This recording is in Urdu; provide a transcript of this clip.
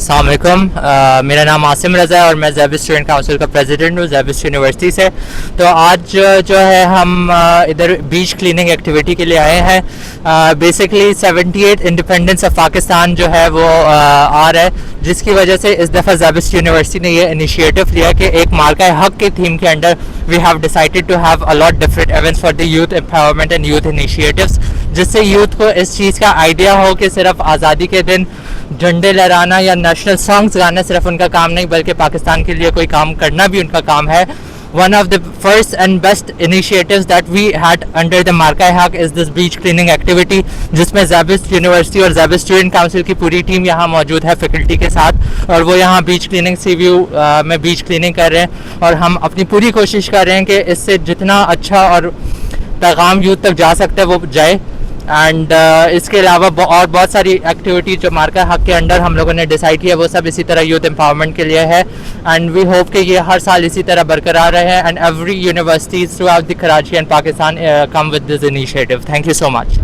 السلام علیکم، میرا نام عاصم رضا ہے اور میں زیب اسٹوڈنٹ کاؤنسل کا پریزیڈنٹ ہوں زیبسٹ یونیورسٹی سے. تو آج جو ہے ہم ادھر بیچ کلیننگ ایکٹیویٹی کے لیے آئے ہیں. بیسکلی 78 انڈیپینڈنس آف پاکستان جو ہے وہ آ رہا ہے، جس کی وجہ سے اس دفعہ زیبسٹ یونیورسٹی نے یہ انیشیٹو لیا کہ ایک مارکہ حق کے تھیم کے under we have decided to have a lot different events for the youth empowerment and youth initiatives, جس سے یوتھ کو اس چیز کا آئیڈیا ہو کہ صرف آزادی کے دن جھنڈے لہرانا یا نیشنل سانگز گانا صرف ان کا کام نہیں، بلکہ پاکستان کے لیے کوئی کام کرنا بھی ان کا کام ہے. One of the first and best initiatives that we had under the Marka Haq is this beach cleaning activity, جس میں زیبسٹ یونیورسٹی اور زیبسٹ اسٹوڈنٹ کاؤنسل کی پوری ٹیم یہاں موجود ہے فیکلٹی کے ساتھ، اور وہ یہاں بیچ کلیننگ سی ویو میں بیچ کلیننگ کر رہے ہیں، اور ہم اپنی پوری کوشش کر رہے ہیں کہ اس سے جتنا اچھا اور پیغام یوتھ تک جا سکتا ہے وہ جائے. اینڈ اس کے علاوہ اور بہت ساری ایکٹیویٹی جو مارکا حق کے انڈر ہم لوگوں نے ڈیسائیڈ کیا وہ سب اسی طرح یوتھ امپاورمنٹ کے لیے ہے. اینڈ وی ہوپ کہ یہ ہر سال اسی طرح برقرار رہے. And every universities through out the Karachi and Pakistan come with this initiative. Thank you so much.